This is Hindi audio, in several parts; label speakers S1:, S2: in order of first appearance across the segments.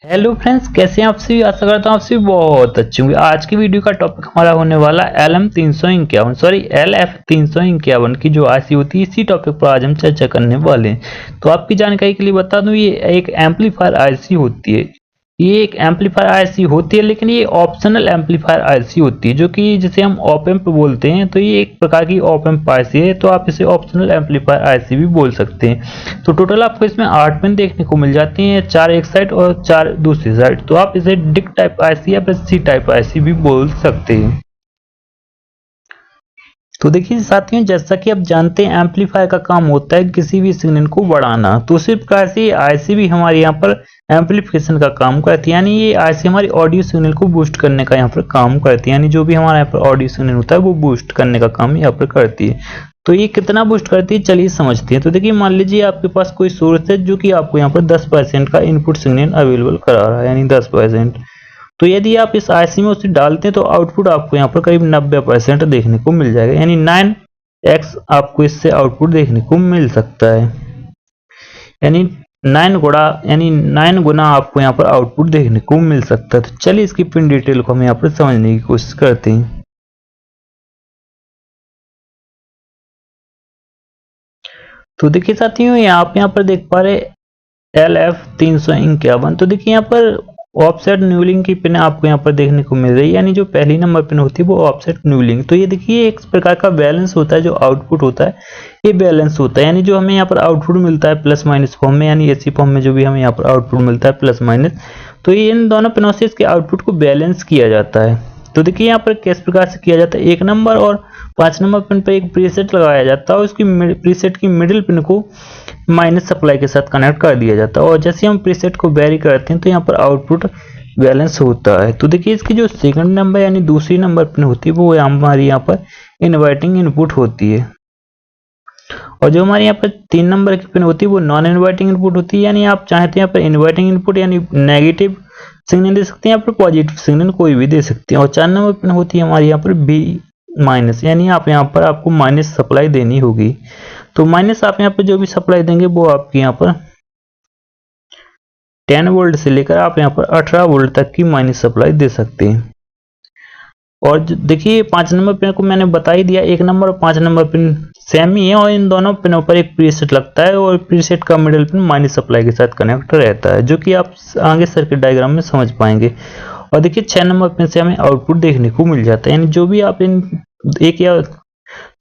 S1: हेलो फ्रेंड्स, कैसे हैं आप सभी। आशा करता हूँ आप सभी बहुत अच्छे होंगे। आज की वीडियो का टॉपिक हमारा होने वाला LM351 की जो आईसी होती है, इसी टॉपिक पर आज हम चर्चा करने वाले हैं। तो आपकी जानकारी के लिए बता दूं, ये एक एम्पलीफायर आईसी होती है। ये एक एम्पलीफायर आईसी होती है, लेकिन ये ऑप्शनल एम्पलीफायर आईसी होती है, जो कि जिसे हम ऑप एम्प बोलते हैं। तो ये एक प्रकार की ऑप एम्प आईसी है, तो आप इसे ऑप्शनल एम्पलीफायर आईसी भी बोल सकते हैं। तो टोटल आपको इसमें 8 पिन देखने को मिल जाती हैं, 4 एक साइड और 4 दूसरी साइड। तो आप इसे डिक टाइप आईसी या फिर सी टाइप आईसी भी बोल सकते हैं। तो देखिए साथियों, जैसा कि आप जानते हैं, एम्पलीफायर का काम होता है किसी भी सिग्नल को बढ़ाना। तो उसी प्रकार से आईसी भी हमारे यहाँ पर एम्पलीफिकेशन का काम करती है, यानी ये आईसी हमारी ऑडियो सिग्नल को बूस्ट करने का यहाँ पर काम करती है। यानी जो भी हमारे यहाँ पर ऑडियो सिग्नल होता है वो बूस्ट करने का काम यहाँ पर करती है। तो ये कितना बूस्ट करती है, चलिए समझते हैं। तो देखिए, मान लीजिए आपके पास कोई सोर्स है जो कि आपको यहाँ पर 10% का इनपुट सिग्नल अवेलेबल करा रहा है, यानी 10%। तो यदि आप इस आईसी में उसे डालते हैं तो आउटपुट आपको यहाँ पर करीब 90% देखने को मिल जाएगा, यानी 9x आपको इससे आउटपुट देखने को मिल सकता है। यानी 9 गुना आपको यहाँ पर आउटपुट देखने को मिल सकता है। तो चलिए इसकी पिन डिटेल को हम यहाँ पर समझने की कोशिश करते हैं। तो देखिए साथियों, आप यहाँ पर देख पा रहे LF351। तो देखिए यहाँ पर ऑफसेट न्यूलिंग की पिन आपको यहाँ पर देखने को मिल रही है, यानी जो पहली नंबर पिन होती है वो ऑफसेट न्यूलिंग। तो ये देखिए एक प्रकार का बैलेंस होता है, जो आउटपुट होता है ये बैलेंस होता है। यानी जो हमें यहाँ पर आउटपुट मिलता है प्लस माइनस फॉर्म में, यानी एसी फॉर्म में जो भी हमें यहाँ पर आउटपुट मिलता है प्लस माइनस, तो ये इन दोनों पिनों से इसके आउटपुट को बैलेंस किया जाता है। तो देखिए यहाँ पर किस प्रकार से किया जाता है, 1 नंबर और 5 नंबर पिन पर एक प्रीसेट लगाया जाता है और उसकी प्रीसेट की मिडिल पिन को माइनस सप्लाई के साथ कनेक्ट कर दिया जाता है। और जैसे हम प्रीसेट को वेरी करते हैं तो यहाँ पर आउटपुट बैलेंस होता है। तो देखिए इसकी जो सेकंड नंबर यानी दूसरी नंबर पिन होती है वो हमारी यहाँ पर इनवर्टिंग इनपुट होती है, और जो हमारे यहाँ पर 3 नंबर की पिन होती है वो नॉन इनवर्टिंग इनपुट होती है। यानी आप चाहे तो यहाँ पर इनवर्टिंग इनपुट यानी नेगेटिव सिग्नल दे सकते हैं, यहाँ पर पॉजिटिव सिग्नल कोई भी दे सकते हैं। और 4 नंबर पिन होती है हमारी यहाँ पर बी माइनस, यानी आप यहाँ पर आपको माइनस सप्लाई देनी होगी। तो माइनस आप यहाँ पर जो भी सप्लाई देंगे वो आपकी यहाँ पर 10 वोल्ट से लेकर आप यहाँ पर 18 वोल्ट तक की माइनस सप्लाई दे सकते हैं। और देखिए 5 नंबर पिन को मैंने बता ही दिया, 1 नंबर और 5 नंबर पिन सेम ही है, और इन दोनों पिनों पर एक प्रीसेट लगता है और प्रीसेट का मिडिल पिन माइनस सप्लाई के साथ कनेक्ट रहता है, जो कि आप आगे सर्किट डायग्राम में समझ पाएंगे। और देखिए 6 नंबर पिन से हमें आउटपुट देखने को मिल जाता है, यानी जो भी आप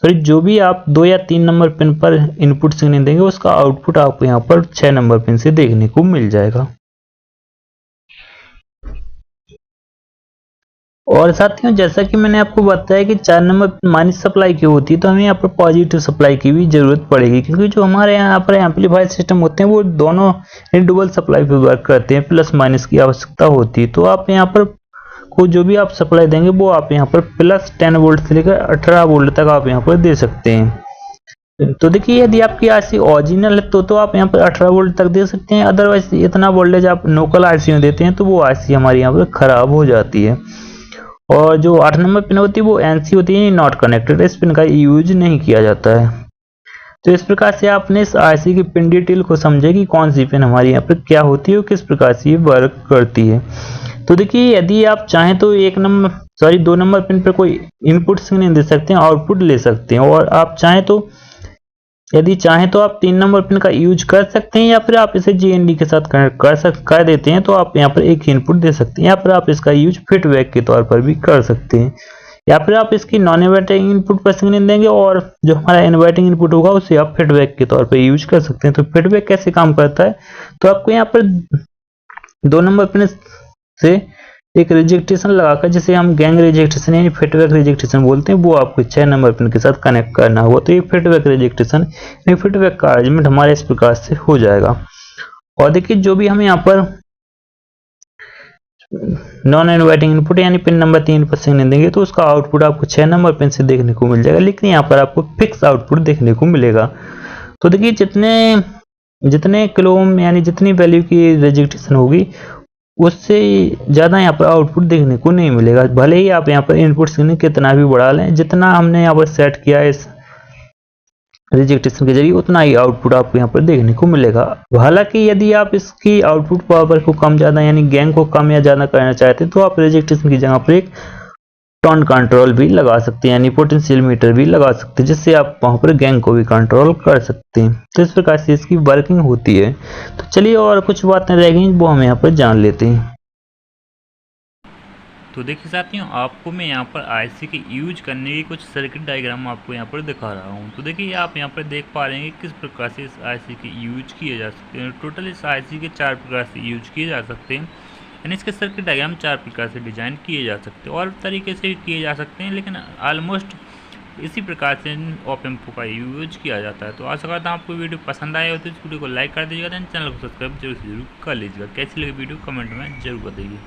S1: जो भी आप 2 या 3 नंबर पिन पर इनपुट सिग्नल देंगे उसका आउटपुट आपको यहाँ पर 6 नंबर पिन से देखने को मिल जाएगा। और साथियों, जैसा कि मैंने आपको बताया कि 4 नंबर माइनस सप्लाई की होती है, तो हमें यहाँ पर पॉजिटिव सप्लाई की भी जरूरत पड़ेगी, क्योंकि जो हमारे यहाँ पर एम्पलीफायर सिस्टम होते हैं वो दोनों डुअल सप्लाई पर वर्क करते हैं, प्लस माइनस की आवश्यकता होती है। तो आप यहाँ पर को जो भी आप सप्लाई देंगे वो आप यहाँ पर प्लस 10 वोल्ट से लेकर 18 वोल्ट तक आप यहाँ पर दे सकते हैं। तो देखिए यदि आपकी आईसी ओरिजिनल है तो आप यहाँ पर 18 वोल्ट तक दे सकते हैं, अदरवाइज इतना वोल्टेज आप लोकल आईसी में देते हैं तो वो आईसी हमारी यहाँ पर खराब हो जाती है। और जो 8 नंबर पिन होती है वो एनसी होती है, नॉट कनेक्टेड, इस पिन का यूज नहीं किया जाता है। तो इस प्रकार से आपने इस आईसी की पिन डिटेल को समझे कि कौन सी पिन हमारी यहाँ पर क्या होती है और किस प्रकार से ये वर्क करती है। तो देखिए यदि आप चाहें तो 2 नंबर पिन पर कोई इनपुट सिग्नल दे सकते हैं, आउटपुट ले सकते हैं, और आप यदि चाहें तो आप 3 नंबर पिन का यूज कर सकते हैं, या फिर आप इसे जीएनडी के साथ कनेक्ट कर देते हैं तो आप यहाँ पर एक इनपुट दे सकते हैं, या फिर आप इसका यूज फीडबैक के तौर पर भी कर सकते हैं, या फिर आप इसकी नॉन इनवर्टिंग इनपुट पर सिग्नल देंगे और जो हमारा इन्वर्टिंग इनपुट होगा उसे आप फीडबैक के तौर पर यूज कर सकते हैं। तो फीडबैक कैसे काम करता है, तो आपको यहाँ पर 2 नंबर पिन से एक रिजेक्टेशन लगाकर, जिसे हम गैंग रिजेक्टेशन यानी फीडबैक रिजेक्टेशन बोलते हैं, वो आपको 6 नंबर पिन के साथ कनेक्ट करना होगा। तो ये फीडबैक रिजेक्टेशन यानी फीडबैक का अरेंजमेंट हमारे इस प्रकार से हो जाएगा। और देखिए जो भी हमें यहाँ पर नॉन इनवर्टिंग इनपुट यानी पिन नंबर 3 पर सिग्नल देंगे तो उसका आउटपुट आपको 6 नंबर पिन से देखने को मिल जाएगा, लेकिन यहाँ पर आपको फिक्स आउटपुट देखने को मिलेगा। तो देखिए जितने किलो ओम यानी जितनी वैल्यू की रिजेक्टेशन होगी उससे ज़्यादा यहाँ पर आउटपुट देखने को नहीं मिलेगा, भले ही आप यहाँ पर इनपुट सिग्नल कितना भी बढ़ा लें। जितना हमने यहाँ पर सेट किया है इस रिजेक्टेशन के जरिए उतना ही आउटपुट आपको यहाँ पर देखने को मिलेगा। हालांकि यदि आप इसकी आउटपुट पावर को कम ज़्यादा यानी गेन को कम या ज़्यादा करना चाहते हैं तो आप रिजेक्टेशन की जगह पर एक टोन कंट्रोल भी लगा सकते हैं यानी पोटेंशियल मीटर भी लगा सकते हैं, जिससे आप वहाँ पर गेन को भी कंट्रोल कर सकते हैं। तो इस प्रकार से इसकी वर्किंग होती है। तो चलिए और कुछ बातें रह गई वो हम यहाँ पर जान लेते हैं।
S2: तो देखिए साथियों, आपको मैं यहाँ पर आईसी के यूज करने की कुछ सर्किट डायग्राम आपको यहाँ पर दिखा रहा हूँ। तो देखिए आप यहाँ पर देख पा रहे हैं कि किस प्रकार से इस आईसी के यूज किए जा सकते हैं। टोटल इस आईसी के 4 प्रकार से यूज किए जा सकते हैं, यानी इसके सर्किट डायग्राम 4 प्रकार से डिजाइन किए जा सकते हैं और तरीके से भी किए जा सकते हैं, लेकिन ऑलमोस्ट इसी प्रकार से ऑप एम्प का यूज किया जाता है। तो आशा करता हूँ आपको वीडियो पसंद आया हो तो इस वीडियो को लाइक कर दीजिएगा, चैनल को सब्सक्राइब जरूर कर लीजिएगा। कैसी लगी वीडियो कमेंट में जरूर बताइए।